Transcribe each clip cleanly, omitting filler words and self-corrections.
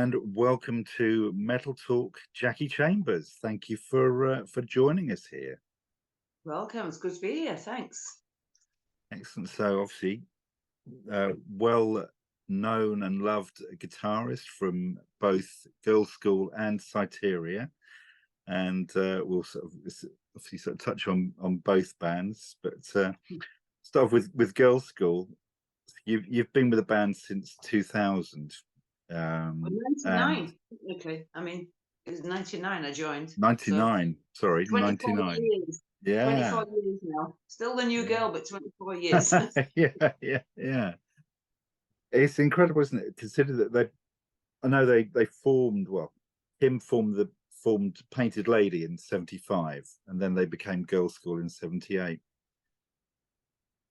and welcome to Metal Talk, Jackie Chambers. Thank you for joining us here. Welcome. It's good to be here. Thanks. Excellent. So, obviously, well known and loved guitarist from both Girlschool and Siteria, and we'll obviously touch on both bands. But start off with Girlschool. You've been with the band since 2000. Well, 99, technically. I mean, it was 99 I joined. 99, sorry, 24 99. years. Yeah. 24 years now. Still the new girl, but 24 years. Yeah. It's incredible, isn't it? Consider that I know they formed, well, Kim formed Painted Lady in 75, and then they became Girlschool in 78.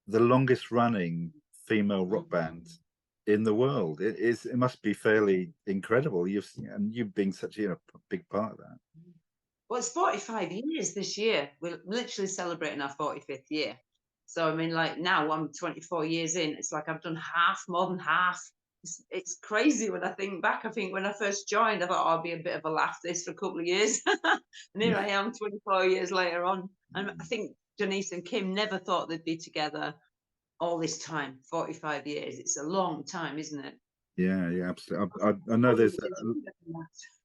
The longest running female rock band in the world. It must be fairly incredible. You've been such a big part of that. Well, it's 45 years this year. We're literally celebrating our 45th year. So, I mean, like now I'm 24 years in. It's like I've done more than half. It's crazy when I think back. I think when I first joined, I thought, I'll be a bit of a laugh this for a couple of years. And here I am 24 years later on. And I think Denise and Kim never thought they'd be together all this time, 45 years. It's a long time, isn't it? Yeah, absolutely. I know there's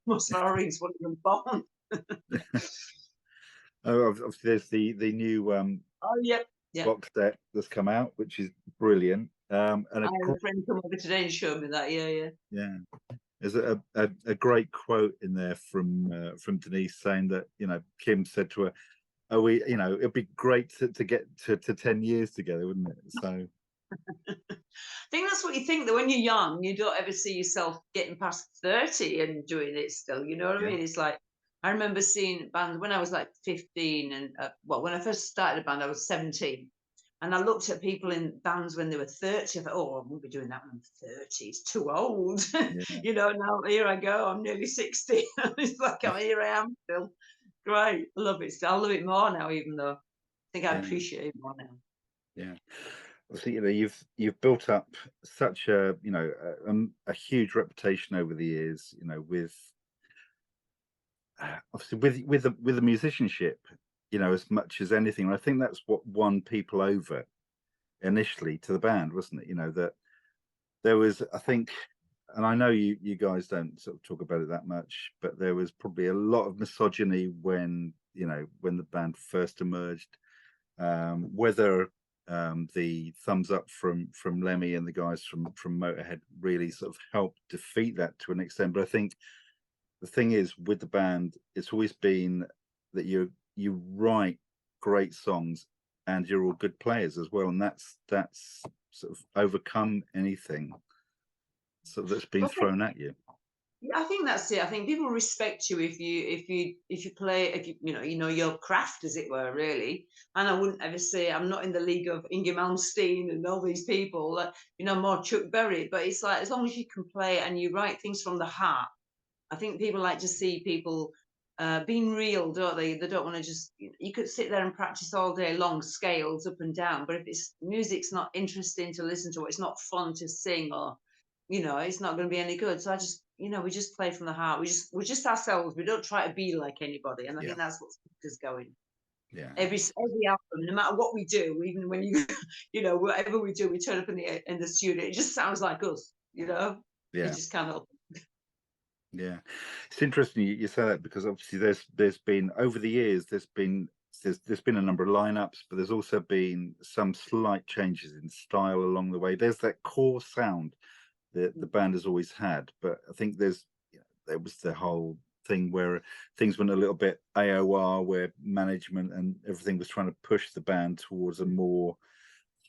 most of our audience wouldn't even born. Obviously there's the new box set that's come out, which is brilliant. And I had a friend come over today and showed me that. Yeah. There's a great quote in there from Denise saying that Kim said to her, "Oh, it'd be great to get to 10 years together, wouldn't it?" So I think that's what you think, that when you're young, you don't ever see yourself getting past 30 and doing it still. You know what I mean? It's like, I remember seeing bands when I was like 15 and when I first started a band, I was 17. And I looked at people in bands when they were 30. I thought, oh, I won't be doing that when I'm 30. It's too old. Now here I go. I'm nearly 60. It's like, here I am still. Great. I love it. I love it more now, even though I think I appreciate it more now. Yeah. So, you've built up such a huge reputation over the years, with obviously with the musicianship, as much as anything. And I think that's what won people over initially to the band, wasn't it? That there was, I think, and I know you guys don't sort of talk about it that much, but there was probably a lot of misogyny when the band first emerged, whether the thumbs up from Lemmy and the guys from Motorhead really sort of helped defeat that to an extent. But I think the thing is with the band, it's always been that you write great songs and you're all good players as well, and that's sort of overcome anything that's been thrown at you. Yeah, I think that's it. I think people respect you if you play, if you know your craft, as it were, really. And I wouldn't ever say I'm not in the league of Inge Malmsteen and all these people, more Chuck Berry. But it's like, as long as you can play and you write things from the heart, I think people like to see people being real, don't they? They don't want to just. You could sit there and practice all day long, scales up and down. But if it's music's not interesting to listen to, or it's not fun to sing, or it's not going to be any good. So I just, we just play from the heart. We're just ourselves. We don't try to be like anybody. And I think that's what keeps us going. Yeah. Every album, no matter what we do, even when whatever we do, we turn up in the studio. It just sounds like us. Yeah. It just kind of. Yeah, it's interesting you say that, because obviously there's been over the years there's been a number of lineups, but there's also been some slight changes in style along the way. There's that core sound that the band has always had, but I think there was the whole thing where things went a little bit AOR, where management and everything was trying to push the band towards a more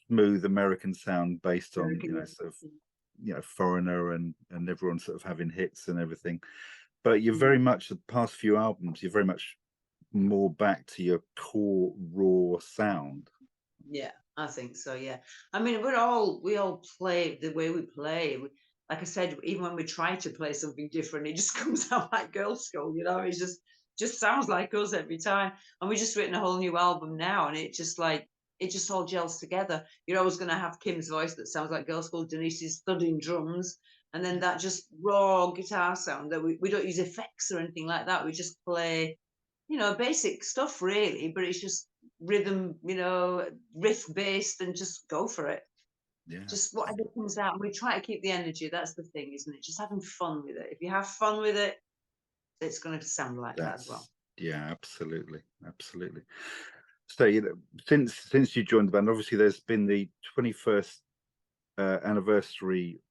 smooth American sound based on sort of Foreigner and everyone sort of having hits and everything. But you're very much, the past few albums, you're very much more back to your core raw sound. Yeah, I think so. Yeah, I mean, we all play the way we play. Like I said, even when we try to play something different, it just comes out like Girlschool. It just sounds like us every time. And we just written a whole new album now, and it just all gels together. You're always going to have Kim's voice that sounds like Girlschool, Denise's thudding drums, And then that just raw guitar sound that we don't use effects or anything like that. We just play, basic stuff really, but it's just rhythm, riff based, and just go for it. Yeah. Just whatever comes out. We try to keep the energy. That's the thing, isn't it? Just having fun with it. If you have fun with it, it's going to sound like that as well. Yeah, absolutely, absolutely. So since you joined the band, obviously there's been the 21st anniversary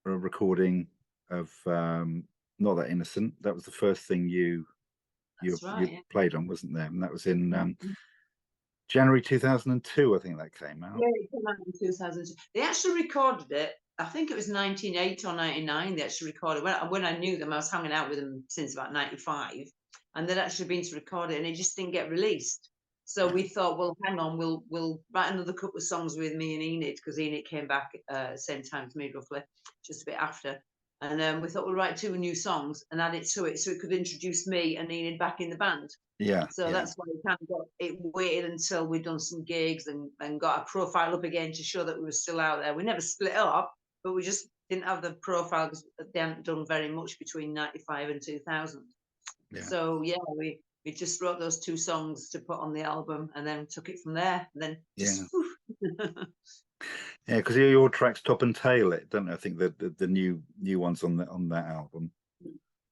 recording of Not That Innocent. That was the first thing you played on, wasn't there? And that was in January 2002, I think that came out. Yeah, it came out in 2002. They actually recorded it. I think it was 1980 or 99. They actually recorded when I knew them. I was hanging out with them since about 95, and they'd actually been to record it, and it just didn't get released. So we thought, well, hang on, we'll write another couple of songs with me and Enid, because Enid came back at the same time as me, roughly, just a bit after. And we thought we'll write 2 new songs and add it to it, so it could introduce me and Enid back in the band. So that's why we kind of got it, waited until we'd done some gigs and got our profile up again to show that we were still out there. We never split up, but we just didn't have the profile because they hadn't done very much between 95 and 2000. So yeah, we just wrote those 2 songs to put on the album, and then took it from there. And then just yeah, because your tracks top and tail it, don't they? I think the new ones on that album.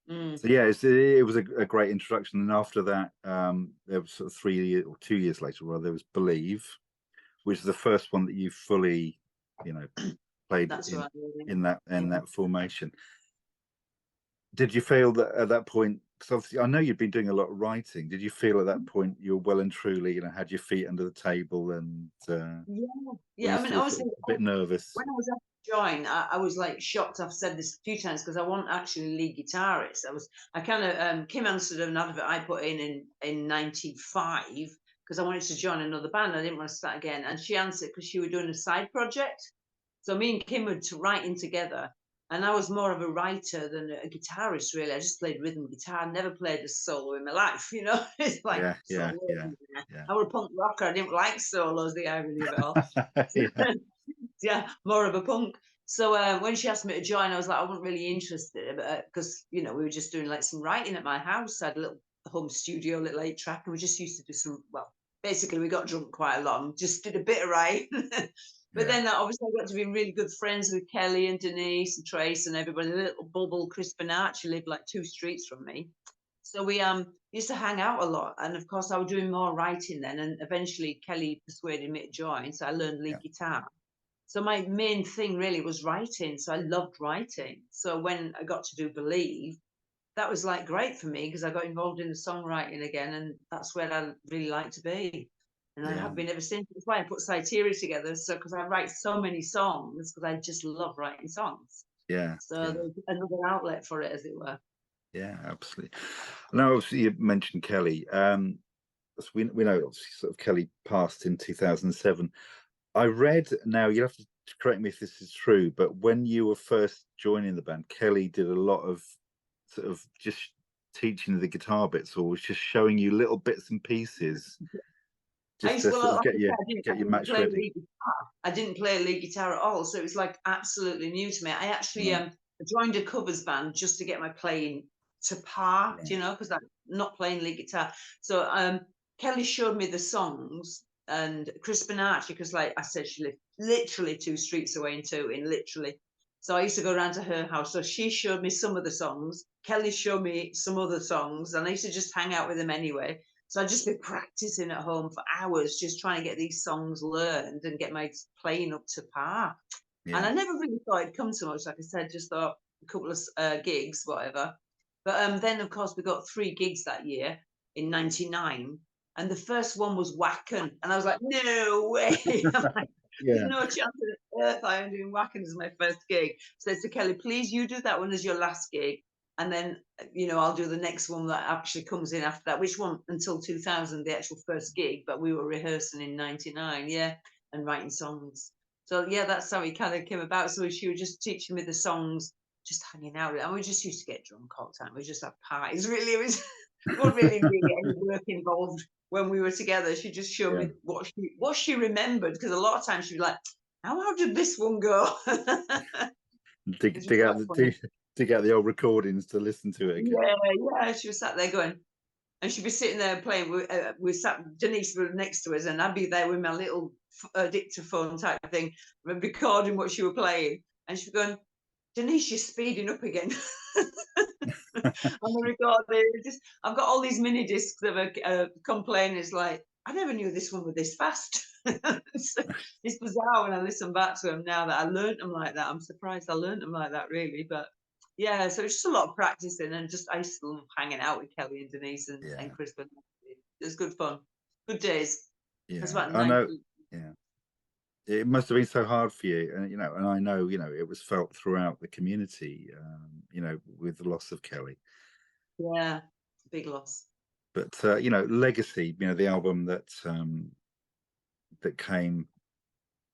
So yeah, it was a great introduction. And after that, there was sort of 3 or 2 years later, well, there was Believe, which is the first one that you fully, played in that formation. Did you feel that at that point? Because obviously, I know you'd been doing a lot of writing. Did you feel at that point you were well and truly, had your feet under the table, and yeah? I mean, obviously, a bit nervous when I was asked to join. I was like shocked. I've said this a few times, because I wasn't actually lead guitarist. I kind of Kim answered an advert I put in 95, because I wanted to join another band. I didn't want to start again, and she answered because she was doing a side project. So me and Kim were writing together. And I was more of a writer than a guitarist, really. I just played rhythm guitar. I never played a solo in my life, It's like, yeah. I was a punk rocker. I didn't like solos, the irony of it all. Yeah, more of a punk. So when she asked me to join, I was like, I wasn't really interested, because, we were just doing like some writing at my house. I had a little home studio, little 8-track, and we just used to do some, well, basically we got drunk quite a lot and just did a bit of writing. But then obviously I got to be really good friends with Kelly and Denise and Trace and everybody. The little bubble, Chris Bernacci lived like 2 streets from me. So we used to hang out a lot. And of course I was doing more writing then. And eventually Kelly persuaded me to join. So I learned lead guitar. So my main thing really was writing. So I loved writing. So when I got to do Believe, that was like great for me, because I got involved in the songwriting again. And that's where I really like to be. And I have been ever since. That's why I put Siteria together. So, because I write so many songs, because I just love writing songs. So there's another outlet for it, as it were. Yeah, absolutely. Now, obviously, you mentioned Kelly. We know, obviously, sort of Kelly passed in 2007. I read, now you have to correct me if this is true, but when you were first joining the band, Kelly did a lot of sort of just teaching the guitar bits, or was just showing you little bits and pieces. Just to sort of get your match ready. I didn't play lead guitar at all, so it was like absolutely new to me. I actually joined a covers band just to get my playing to par, because I'm not playing lead guitar. So Kelly showed me the songs, and Chris Bernacci, because like I said, she lived literally 2 streets away in Tooting, literally. So I used to go around to her house. So she showed me some of the songs. Kelly showed me some other songs, and I used to just hang out with them anyway. So I'd just be practicing at home for hours, just trying to get these songs learned and get my playing up to par. And I never really thought it'd come so much. Like I said, just thought a couple of gigs, whatever. But then, of course, we got 3 gigs that year in 99. And the first one was Wacken. And I was like, no way. There's no chance on earth I am doing Wacken as my first gig. So I said to Kelly, please, you do that one as your last gig. And then, I'll do the next one that actually comes in after that, which one until 2000, the actual first gig. But we were rehearsing in 99, and writing songs. So, that's how it kind of came about. So she was just teaching me the songs, just hanging out. And we just used to get drunk all the time. We just had parties, really. It wasn't really any work involved when we were together. She just showed me what she remembered. Because a lot of times she'd be like, how did this one go? dig, It's dig out quite the funny. dig out the old recordings to listen to it again. Yeah. She was sat there going, and she'd be sitting there playing. We sat, Denise was next to us, and I'd be there with my little dictaphone type thing, recording what she was playing. And she'd be going, Denise, you're speeding up again. On the recording, I've got all these mini discs of a complaining. It's like, I never knew this one was this fast. It's bizarre when I listen back to them now that I learned them like that. I'm surprised I learned them like that, really. But yeah, so it's just a lot of practicing, and just I used to love hanging out with Kelly and Denise and Yeah, Chris. It was good fun, good days. That's yeah, about I know. 90. Yeah, it must have been so hard for you, and and I know, it was felt throughout the community, with the loss of Kelly. Yeah, big loss. But Legacy, the album that came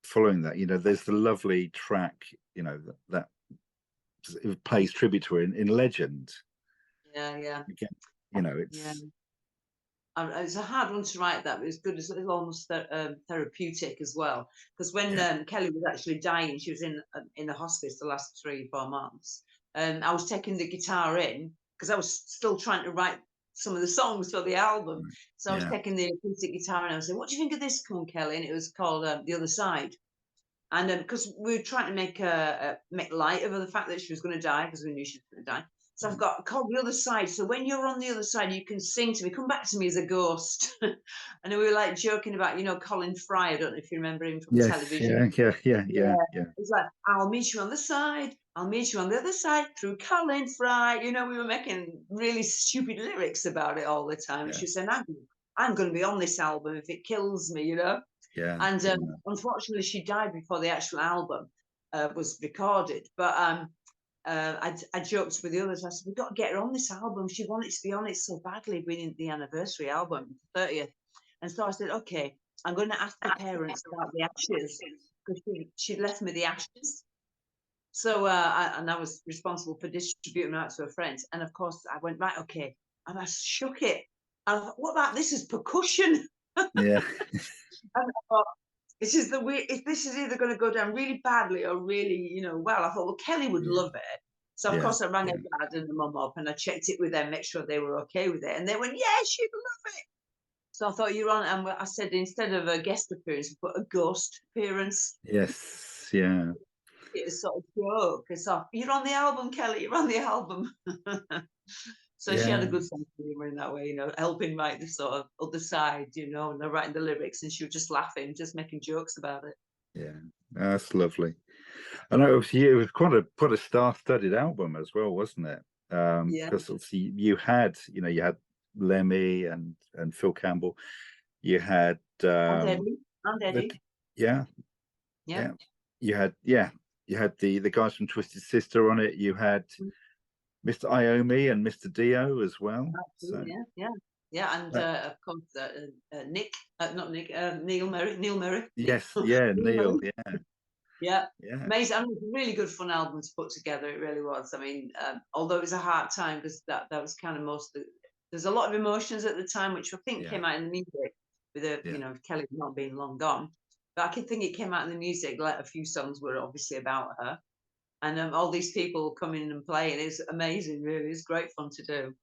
following that, there's the lovely track, that it pays tribute to her in Legend. Yeah. Again, Yeah. it's It's a hard one to write that, but it's good. It's almost therapeutic as well. Because when yeah, Kelly was actually dying, she was in the hospice the last 3 or 4 months. I was taking the guitar in because I was still trying to write some of the songs for the album. right, So I was yeah, taking the acoustic guitar and I was saying, "What do you think of this, come on, Kelly?" And it was called "The Other Side." And because we were trying to make light of the fact that she was going to die, because we knew she was going to die. So I've right. got called The Other Side. So when you're on the other side, you can sing to me, come back to me as a ghost. And we were like joking about, Colin Fry. I don't know if you remember him from Yes, television. yeah, Yeah. yeah, It's like, I'll meet you on the side. I'll meet you on the other side through Colin Fry. We were making really stupid lyrics about it all the time. And yeah, she was saying, I'm going to be on this album if it kills me. yeah, And yeah, unfortunately, she died before the actual album was recorded. But I joked with the others. I said, "We've got to get her on this album. She wanted to be on it so badly, being the anniversary album, 30th." And so I said, "Okay, I'm going to ask the parents about the ashes because she'd left me the ashes." So I was responsible for distributing them out to her friends. And of course, I went, right, okay, and I shook it. And I thought, what about this as percussion? yeah, And I thought, this is the way, if this is either going to go down really badly or really, well, I thought, well, Kelly would yeah, love it. So of yeah, course I rang her yeah, dad and the mum up and I checked it with them, make sure they were okay with it. And they went, yeah, she'd love it. So I thought, you're on, and I said, instead of a guest appearance, we put a ghost appearance. yes, yeah, It's sort of joke. It's off. You're on the album, Kelly. You're on the album. So she had a yeah, good sense of humor in that way, helping write the sort of other side, and they're writing the lyrics, and she was just laughing, just making jokes about it. yeah. That's lovely. I know it was quite a star-studded album as well, wasn't it? Yeah. Because obviously you had Lemmy and Phil Campbell. You had And Eddie. And the Eddie. yeah, Yeah. yeah. You had the guys from Twisted Sister on it. You had Mr. Iommi and Mr. Dio as well. So Absolutely. Yeah. Yeah. And that, of course, Nick, not Nick, Neil Merrick. Neil Merrick. yes, yeah, Neil Neil, Merrick. yeah, Yeah. yeah, Amazing. I mean, it was a really good fun album to put together. It really was. I mean, although it was a hard time because that was kind of there's a lot of emotions at the time, which I think yeah, came out in the music with yeah, Kelly not being long gone. But I can think it came out in the music. Like a few songs were obviously about her, and all these people coming and playing is amazing. Really, it's great fun to do,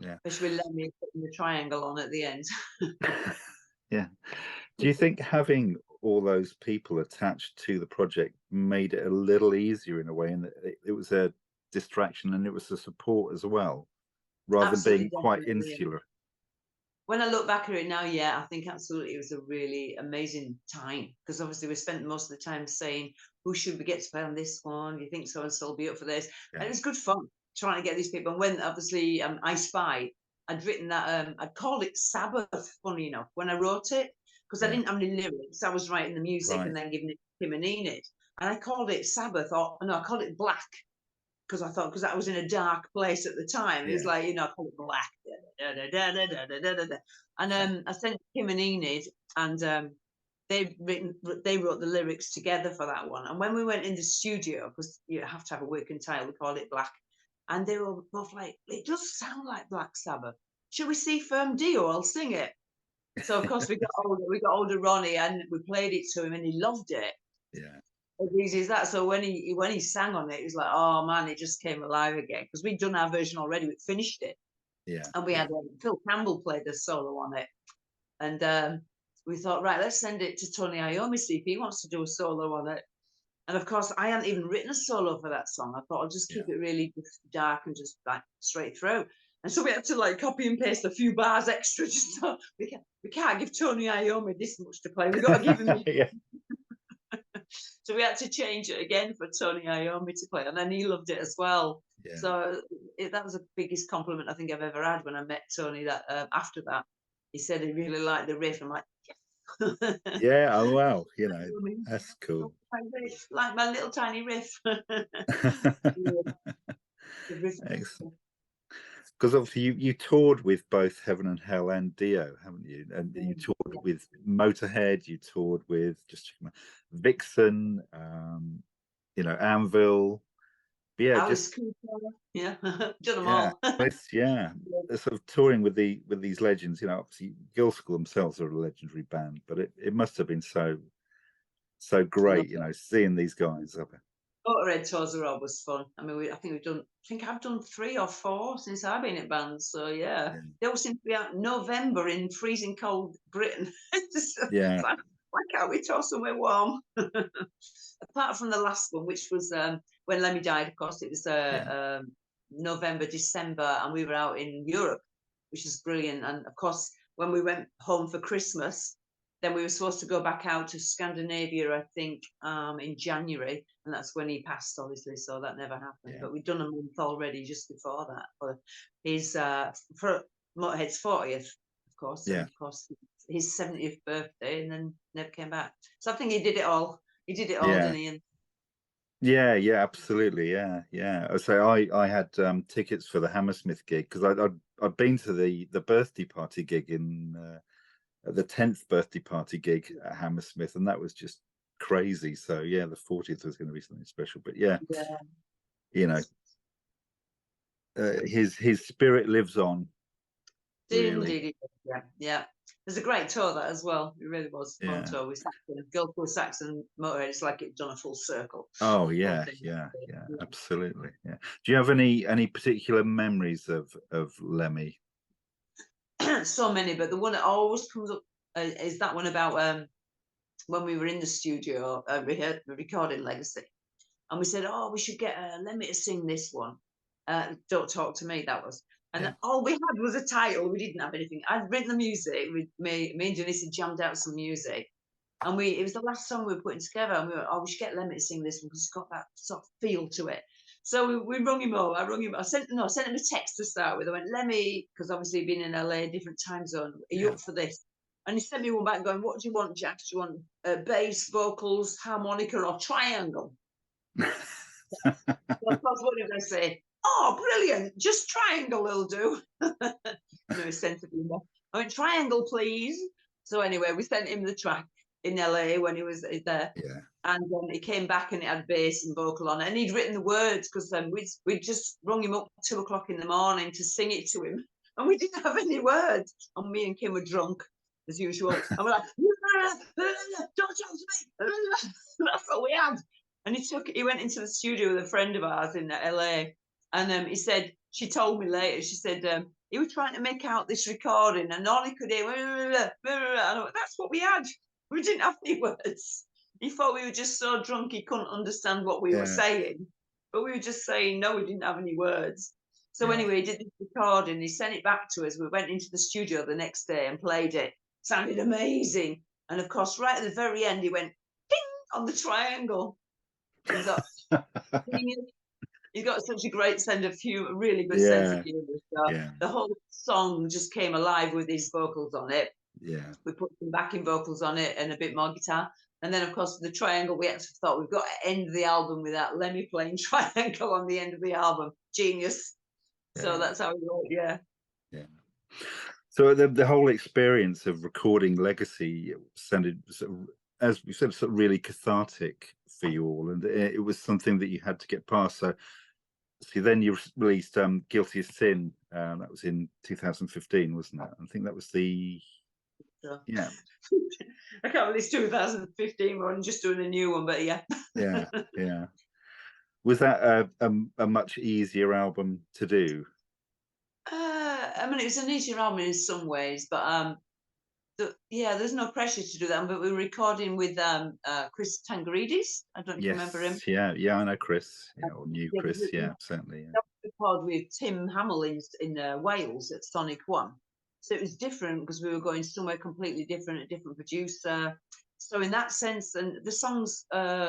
yeah. especially with Lemmy putting the triangle on at the end. Yeah. Do you think having all those people attached to the project made it a little easier in a way, and that it was a distraction and it was a support as well, rather than Absolutely, being quite definitely. insular? When I look back at it now, yeah, I think absolutely it was a really amazing time because obviously we spent most of the time saying, who should we get to play on this one? Do you think so and so will be up for this? And Yeah, it was good fun trying to get these people. And when obviously I Spy, I'd written that, I'd called it Sabbath, funny enough, when I wrote it, because I yeah, didn't have any lyrics. I was writing the music right. and then giving it to Tim and Enid. And I called it Sabbath, or no, I called it Black because I thought because that was in a dark place at the time. It was Yeah, like I call it black, and yeah, I sent Kim and Enid, and they wrote the lyrics together for that one. And when we went in the studio, because you have to have a working title, we called it Black, and they were both like, it does sound like Black Sabbath. Should we see Firm D or I'll sing it? So of course we got older Ronnie, and we played it to him, and he loved it. yeah, as easy as that. So when he sang on it, it was like, oh man, it just came alive again, because we'd done our version already, we'd finished it, Yeah, and we yeah, had Phil Campbell played the solo on it, and we thought, right, let's send it to Tony Iommi, see if he wants to do a solo on it. And of course, I hadn't even written a solo for that song. I thought I'll just yeah. keep it really dark and just like straight through. And so we had to like copy and paste a few bars extra. Just so we can't give Tony Iommi this much to play. We've got to give him. Yeah, So we had to change it again for Tony Iommi to play, and then he loved it as well. yeah. So that was the biggest compliment I think I've ever had when I met Tony. That after that, he said he really liked the riff. I'm like, yes. Yeah, oh wow, that's cool. Like my little tiny riff. Excellent. Because obviously you toured with both Heaven and Hell and Dio, haven't you? And you toured with Motorhead, you toured with Vixen, Anvil. Yeah, Alice Cooper, yeah, done them yeah, all. yeah. Sort of touring with these legends. Obviously Girlschool themselves are a legendary band, but it must have been so great, seeing these guys up. Motorhead tours are always fun. I mean, I think I've done 3 or 4 since I've been at bands. So yeah, they all seem to be out in November in freezing cold Britain. Yeah, Why can't we tour somewhere warm? Apart from the last one, which was when Lemmy died, of course, it was November, December, and we were out in Europe, which is brilliant. And of course, when we went home for Christmas, then we were supposed to go back out to Scandinavia, I think, in January, and that's when he passed, obviously. So that never happened. Yeah. But we'd done a month already just before that for his for Motorhead's 40th, of course, Yeah. and of course his 70th birthday, and then never came back. So I think he did it all. He did it all, Yeah. didn't he? And Yeah, absolutely. Yeah. So I had tickets for the Hammersmith gig because I'd been to the birthday party gig in the 10th birthday party gig at Hammersmith, and that was just crazy. So yeah, the 40th was going to be something special. But yeah, his spirit lives on. Really. Yeah. It was a great tour, that as well. It really was a fun tour. We Saxon, Girlschool, Saxon, Motorhead. It's like it's done a full circle. Oh yeah, absolutely. Yeah. Do you have any particular memories of Lemmy? So many, but the one that always comes up is that one about when we were in the studio recording Legacy, and we said, oh, we should get Lemmy to sing this one. Don't Talk to Me, that was. And all we had was a title. We didn't have anything. I'd written the music. Me and Janice had jammed out some music. And it was the last song we were putting together. And we were, oh, we should get Lemmy to sing this one because it's got that sort of feel to it. So we rung him up. I rung him. I sent him a text to start with. I went, Lemmy, because obviously being in LA, different time zone. Are you up for this? And he sent me one back going, what do you want, Jack? Do you want bass, vocals, harmonica, or triangle? So of course, what did I say? Oh, brilliant! Just triangle will do. Sense of humor. I went, triangle, please. So anyway, we sent him the track in LA when he was there. Yeah. And he came back and it had bass and vocal on it. And he'd written the words because we'd just rung him up at 2 o'clock in the morning to sing it to him. And we didn't have any words. And me and Kim were drunk, as usual. And we're like, don't talk to me. That's all we had. And he went into the studio with a friend of ours in LA. And he said, she told me later, she said, he was trying to make out this recording and all he could hear, and I went, that's what we had. We didn't have any words. He thought we were just so drunk he couldn't understand what we were saying. But we were just saying, no, we didn't have any words. So anyway, he did this recording. He sent it back to us. We went into the studio the next day and played it. Sounded amazing. And of course, right at the very end, he went, ping, on the triangle. He's got such a great sense of humor, really good sense of humor. So the whole song just came alive with his vocals on it. Yeah. We put some backing vocals on it and a bit more guitar. And then, of course, the triangle, we actually thought we've got to end the album with that Lemmy playing triangle on the end of the album. Genius. Yeah. So that's how we wrote, Yeah. So the whole experience of recording Legacy sounded, as we said, sort of really cathartic for you all. And it was something that you had to get past. So then you released Guilty as Sin. That was in 2015, wasn't it? I think that was the... I can't believe it's 2015. We're just doing a new one, but yeah. Yeah, yeah. Was that a much easier album to do? I mean, it was an easier album in some ways, but yeah, there's no pressure to do that. But we were recording with Chris Tangaridis. I don't know if you remember him. Yes, yeah, yeah. I know Chris. Yeah, or knew Yeah, Chris. Yeah, certainly. Yeah, we recorded with Tim Hamill in Wales at Sonic One. So it was different because we were going somewhere completely different, a different producer. So in that sense, and the songs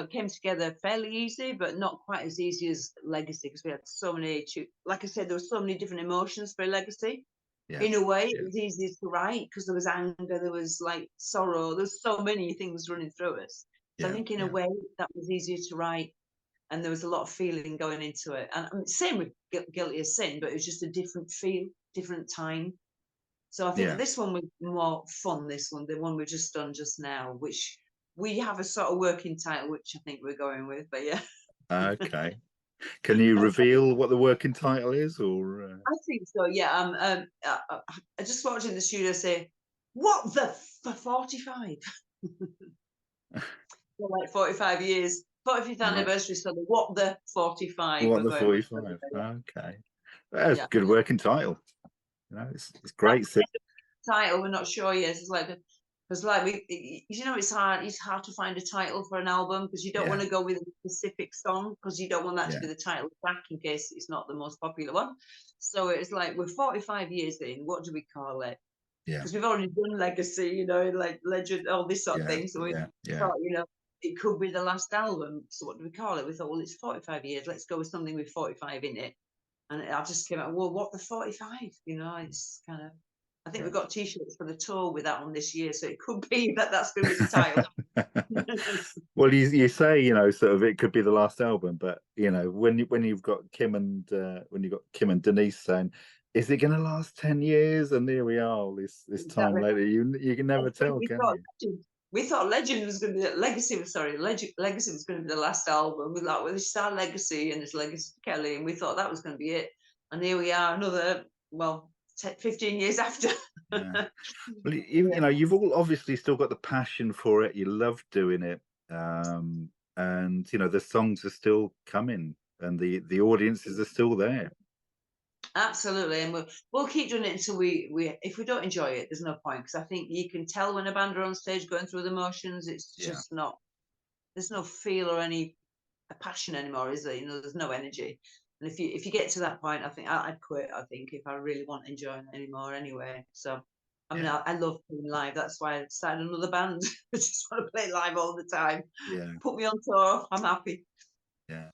came together fairly easy, but not quite as easy as Legacy because we had so many. Like I said, there were so many different emotions for Legacy. yeah, In a way, it yeah, was easier to write because there was anger, there was like sorrow, there's so many things running through us. So I yeah, think in a yeah, way that was easier to write, and there was a lot of feeling going into it. And I mean, same with Guilty as Sin, but it was just a different feel, different time. So I think yeah. this one was more fun. This one, the one we've just done just now, which we have a sort of working title, which I think we're going with. But yeah, Okay. Can you reveal what the working title is, or? I think so. Yeah. I just walked in the studio say, "What the for 45?" For like 45 years, 45th Right. anniversary. So the What the 45 What we're the going with. 45? Okay. That's a Yeah. good working title. You know, it's That's great. the title. We're not sure yet. It's like because like it's hard to find a title for an album because you don't want Yeah, to go with a specific song because you don't want that to yeah, be the title track in case it's not the most popular one. So it's like we're 45 years in. What do we call it? yeah, Because we've already done Legacy, you know, like Legend, all this sort of yeah, thing. So we yeah, yeah, thought, it could be the last album. So what do we call it? We thought, well, it's 45 years. Let's go with something with 45 in it. And I just came out, well, what the 45? It's kind of, I think we've got T-shirts for the tour with that one this year. So it could be that that's going to be the title. yeah. Well, you say, sort of it could be the last album, but when you've got Kim and when you've got Kim and Denise saying, "Is it going to last 10 years?" And here we are, all this time Exactly. later, you can never tell, We can thought you? we thought Legend was going to be Legacy. Sorry, Legacy was going to be the last album. We like, well, this is our legacy, and it's Legacy to Kelly, and we thought that was going to be it. And here we are, another 15 years after. Yeah. Well, Yeah. you've all obviously still got the passion for it. You love doing it, and the songs are still coming, and the audiences are still there. Absolutely, and we'll keep doing it until we if we don't enjoy it, there's no point because I think you can tell when a band are on stage going through the motions. It's Yeah, just not. There's no feel or any passion anymore, is there? There's no energy. And if you get to that point, I think I'd quit. I think if I really want to enjoy it anymore, anyway. So, I mean, yeah, I love playing live. That's why I started another band. I just want to play live all the time. yeah, Put me on tour. I'm happy. yeah.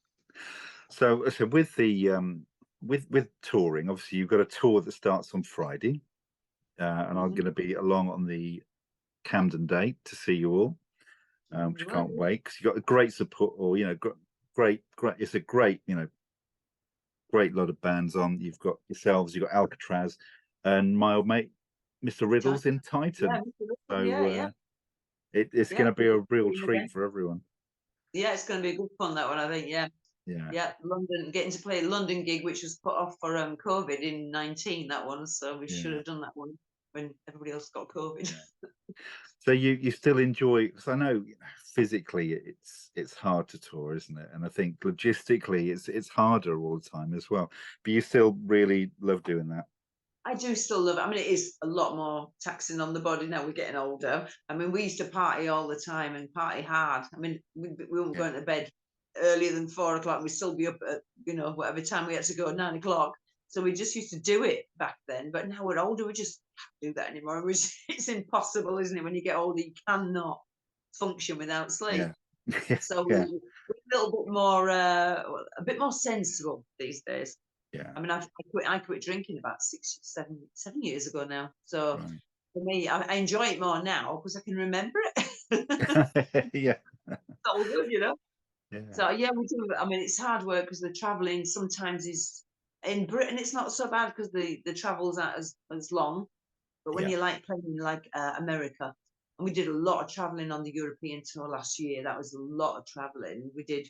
So with the with touring, obviously you've got a tour that starts on Friday, and I'm Mhm. going to be along on the Camden date to see you all, which I Right. can't wait because you've got a great support, or great. It's a great great lot of bands on. You've got yourselves, you've got Alcatrazz, and my old mate, Mr. Riddles in Yeah, Titan. Mr. Wilson, So yeah, yeah, it's going yeah. to be a real Again. treat for everyone. Yeah, it's going to be good fun that one. I think. Yeah. Yeah, Yeah, London, getting to play a London gig, which was put off for COVID in 19, that one. So we should yeah, have done that one when everybody else got COVID. yeah. So you still enjoy, because I know physically it's hard to tour, isn't it? And I think logistically it's harder all the time as well. But you still really love doing that. I do still love it. I mean, it is a lot more taxing on the body now we're getting older. I mean, we used to party all the time and party hard. I mean, we weren't Yeah, going to bed earlier than 4 o'clock. We'd still be up at, whatever time we had to go, 9 o'clock. So we just used to do it back then. But now we're older, we just can't do that anymore. It's impossible, isn't it? When you get older, you cannot function without yeah, sleep. So yeah, we're a little bit more, a bit more sensible these days. yeah. I mean, I quit drinking about 7 years ago now. So Right. for me, I enjoy it more now because I can remember it. Yeah, It's all good. yeah, So yeah, we do. I mean, it's hard work because the traveling sometimes is in Britain. It's not so bad because the travels aren't as long. But when yeah, you like playing in like America, and we did a lot of traveling on the European tour last year. That was a lot of traveling. We did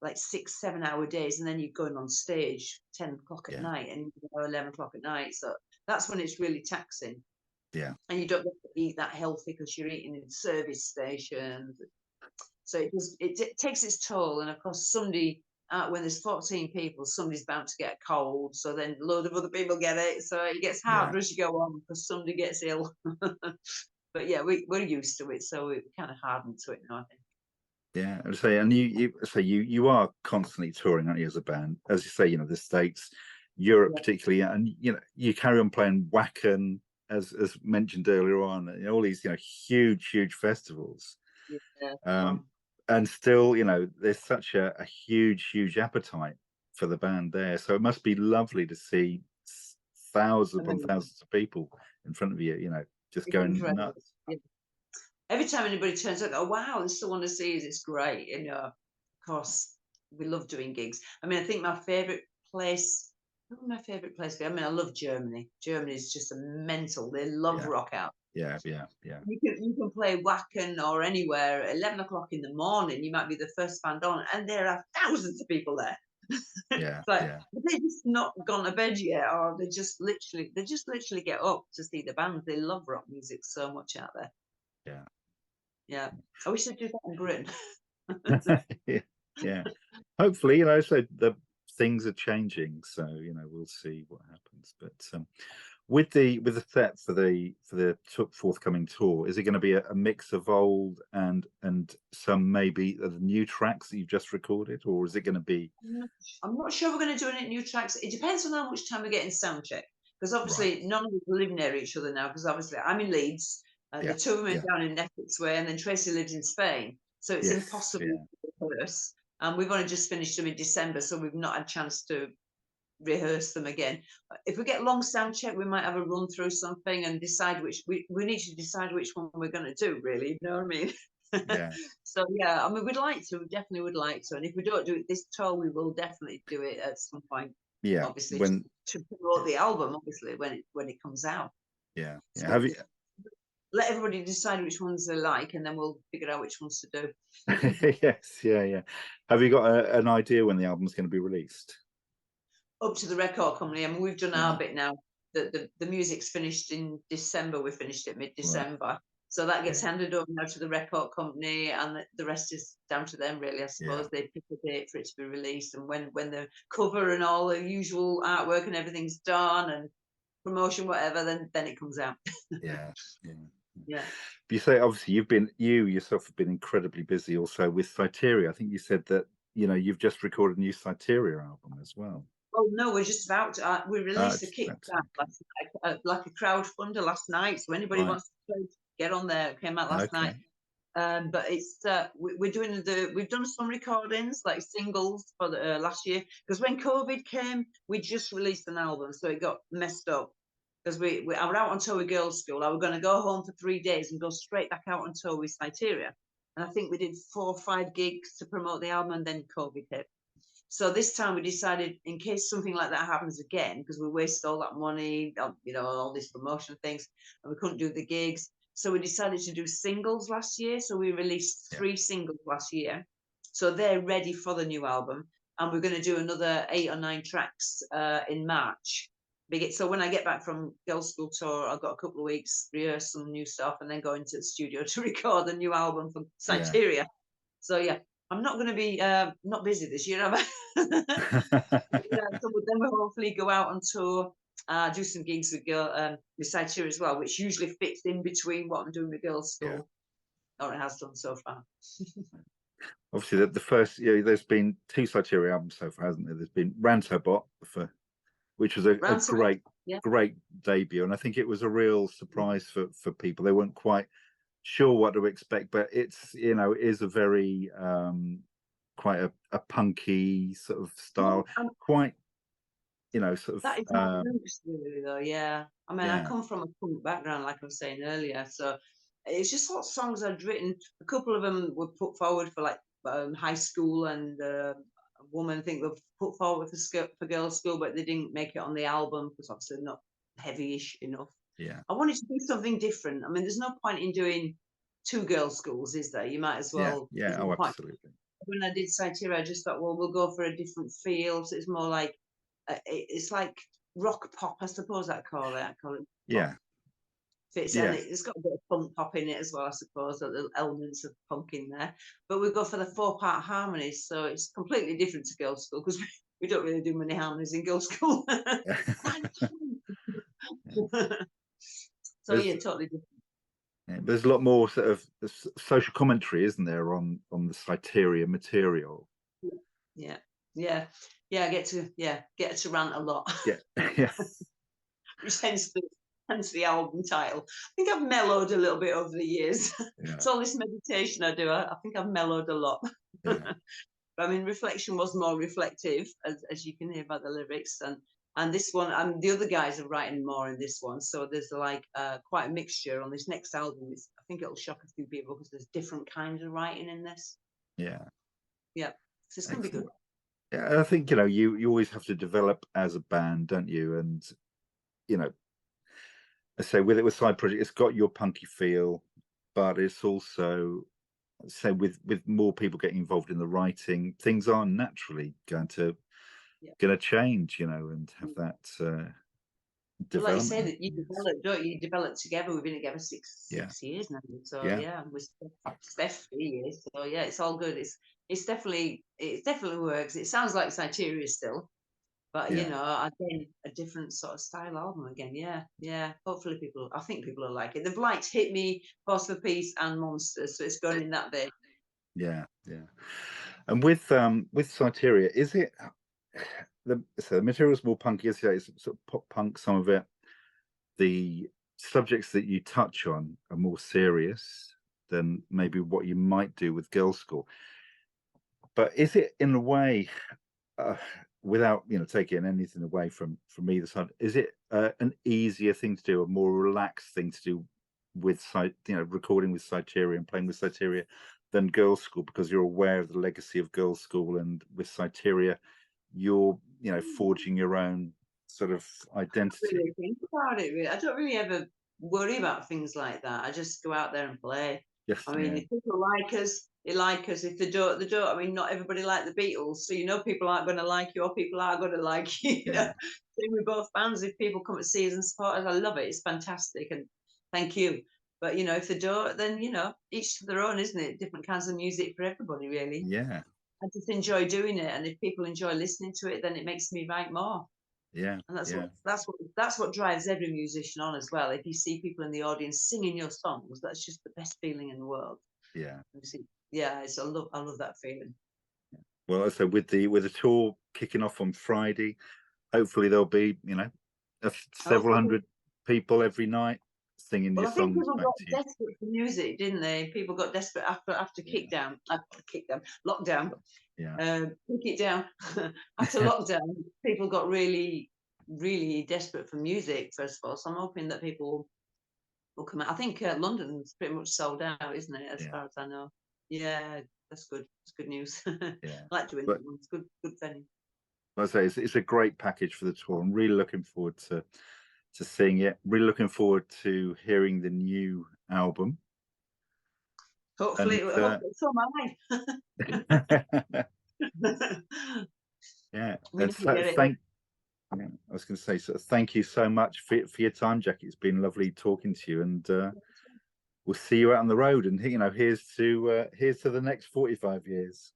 like 6, 7 hour days, and then you're going on stage 10 o'clock at yeah, night and 11 o'clock at night. So that's when it's really taxing, yeah. and you don't get to eat that healthy because you're eating in service stations. So it takes its toll, and of course Sunday. When there's 14 people, somebody's bound to get a cold, so then a load of other people get it. So it gets Yeah. harder as you go on because somebody gets ill. But yeah, we're used to it, so we're kind of hardened to it now, I think. Yeah, I would say, and you are constantly touring, aren't you, as a band? As you say, the States, Europe Yeah, particularly, and you carry on playing Wacken as mentioned earlier on, all these huge festivals, yeah, um, fun. and still there's such a huge appetite for the band there. So it must be lovely to see thousands upon Amazing. thousands of people in front of you, just It's going incredible. nuts. Yeah. Every time anybody turns up, oh wow, they still want to see us. It's great. Of course, we love doing gigs. I mean, I think my favourite place. What would my favourite place be? I mean, I love Germany. Germany is just a mental. They love Yeah, rock out. yeah. You can play Wacken or anywhere at 11 o'clock in the morning. You might be the first band on, and there are thousands of people there. Yeah, It's like yeah, they've just not gone to bed yet, or they just literally get up to see the band. They love rock music so much out there. yeah. Yeah, I wish they'd do that in Britain. Yeah, yeah. Hopefully, so the things are changing. So we'll see what happens. But with the set for the forthcoming tour, is it going to be a mix of old and some maybe of the new tracks that you've just recorded, or is it going to be I'm not sure we're going to do any new tracks. It depends on how much time we get in sound check, because right? obviously none of us live near each other now. Because obviously I'm in Leeds, and the Yeah, two of them yeah, are down in Essex way, and then Tracy lives in Spain, so it's yes, impossible yeah, to rehearse. And we've only just finished them in December, so we've not had a chance to rehearse them again. If we get long sound check, we might have a run through something and decide which we need to decide which one we're going to do. Really, you know what I mean? yeah, So yeah, I mean, we definitely would like to, and if we don't do it this tour, we will definitely do it at some point. yeah. Obviously, When to promote the album, obviously when it comes out. yeah. So Have you? just let everybody decide which ones they like, and then we'll figure out which ones to do. Yes, yeah. Have you got an idea when the album's going to be released? Up to the record company. I mean, we've done our Right, bit now. The music's finished in December. We finished it right. mid-December. So that gets Yeah, handed over now to the record company, and the rest is down to them, really. I yeah, suppose they pick a date for it to be released, and when the cover and all the usual artwork and everything's done and promotion, whatever, then it comes out. yeah, yeah. Yeah. You say obviously you yourself have been incredibly busy also with Syteria. I think you said that you've just recorded a new Syteria album as well. Oh no, we're just about to, we released a Just about to, kickback last night, like a crowdfunder last night. So anybody right. wants to play, get on there. It came out last night. Okay. But it's we've done some recordings like singles for the last year, because when COVID came, we just released an album, so it got messed up because I were out on tour with Girlschool. I was going to go home for 3 days and go straight back out on tour with Siteria, and I think we did 4 or 5 gigs to promote the album, and then COVID hit. So this time we decided, in case something like that happens again, because we wasted all that money, all these promotion things, and we couldn't do the gigs. So we decided to do singles last year. So we released Yeah. 3 singles last year. So they're ready for the new album. And we're going to do another 8 or 9 tracks in March. So when I get back from Girlschool tour, I've got a couple of weeks, rehearse some new stuff, and then go into the studio to record a new album for Yeah. Siteria. So yeah, I'm not going to be not busy this year, am I? Yeah, so then we'll hopefully go out on tour, do some gigs with Syteria as well, which usually fits in between what I'm doing with Yeah. Girlschool, or it has done so far. Obviously, the first, there's been 2 Syteria albums so far, hasn't there? There's been Rantobot, which was a Round to great, yeah. great debut, and I think it was a real surprise for people. They weren't quite sure what to expect, but it's it is a very quite a punky sort of Well, style, quite sort of that is my roots, really, though. Yeah, I mean, I yeah, come from a punk background, like I was saying earlier, so it's just what songs I'd written. A couple of them were put forward for like high school, and a woman I think were put forward for girls' school, but they didn't make it on the album because obviously not heavy-ish enough. yeah, I wanted to do something different. I mean, there's no point in doing 2 girls' schools, is there? You might as yeah, well. yeah. There's no Oh, point. absolutely. When I did Siteria, I just thought, well, we'll go for a different feel. So it's more like it's like rock pop, I suppose I call it. I call it pop. Yeah, fits, Yeah. and it's got a bit of punk pop in it as well, I suppose, the little elements of punk in there. But we go for the 4-part harmonies, so it's completely different to Girls' School because we don't really do many harmonies in Girls' School. So yeah, totally different. Yeah, there's a lot more sort of social commentary, isn't there, on the Syteria material? Yeah, yeah, yeah. I get to rant a lot. Yeah, yeah, Which hence the album title. I think I've mellowed a little bit over the years. yeah, It's all this meditation I do. I think I've mellowed a lot. yeah. But I mean, Reflection was more reflective, as you can hear by the lyrics, and this one, and the other guys are writing more in this one. So there's like quite a mixture on this next album. I think it'll shock a few people because there's different kinds of writing in this. Yeah. Yeah, so it's gonna be good. Yeah, I think you always have to develop as a band, don't you? And I say with Side Project, it's got your punky feel, but it's also with more people getting involved in the writing, things are naturally going to change, and have that development. Like you say, that you develop, don't you? You develop together. We've been together six years now, so we're Steph 3 years, so yeah, it's all good. It definitely works. It sounds like Siteria still, but again, a different sort of style album again. Yeah. Hopefully I think people will like it. They've liked Hit Me, Force for Peace, and Monsters, so it's going in that vein. Yeah. And with Syteria, is it the material's more punky? As you say, it's sort of pop punk. Some of it, the subjects that you touch on are more serious than maybe what you might do with Girls' School. But is it, in a way, without taking anything away from either side, is it an easier thing to do, a more relaxed thing to do with recording with Syteria and playing with Syteria than Girls' School, because you're aware of the legacy of Girls' School, and with Syteria you're forging your own sort of identity? I don't really think about it, really. I don't really ever worry about things like that. I just go out there and play. Yes, I mean, if people like us, they like us. If they don't, they don't. I mean, not everybody like the Beatles, so people aren't going to like you, or people are going to like you. Same with both bands. If people come to see us and support us, I love it. It's fantastic, and thank you. But if they don't, then each to their own, isn't it? Different kinds of music for everybody, really. Yeah. I just enjoy doing it, and if people enjoy listening to it, then it makes me write more. Yeah. And that's what drives every musician on as well. If you see people in the audience singing your songs, that's just the best feeling in the world. Yeah. I love that feeling. Well, I said with the tour kicking off on Friday, hopefully there'll be several hundred people every night singing your songs. I think people got desperate for music, didn't they? People got desperate after lockdown. Yeah. Kick it down. After lockdown, people got really, really desperate for music, first of all. So I'm hoping that people will come out. I think London's pretty much sold out, isn't it? As far as I know. Yeah, that's good. It's good news. Yeah. I like doing that one. It's good venue. Like I say, it's a great package for the tour. I'm really looking forward to seeing it. Really looking forward to hearing the new album. Hopefully, so am I. Yeah. I was going to say, thank you so much for your time, Jackie. It's been lovely talking to you, and we'll see you out on the road. And here's to the next 45 years.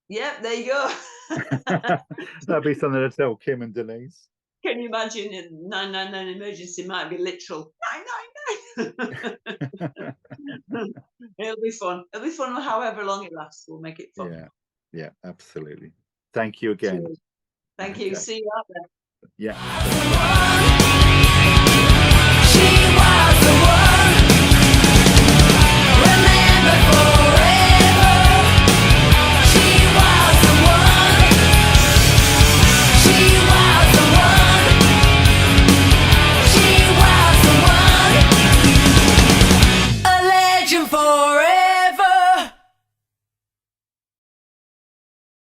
Yeah, there you go. That'd be something to tell Kim and Denise. Can you imagine? 999 emergency might be literal 999. It'll be fun. It'll be fun however long it lasts. We'll make it fun. Yeah, absolutely. Thank you again. Cheers. Thank you. See you out there. Yeah.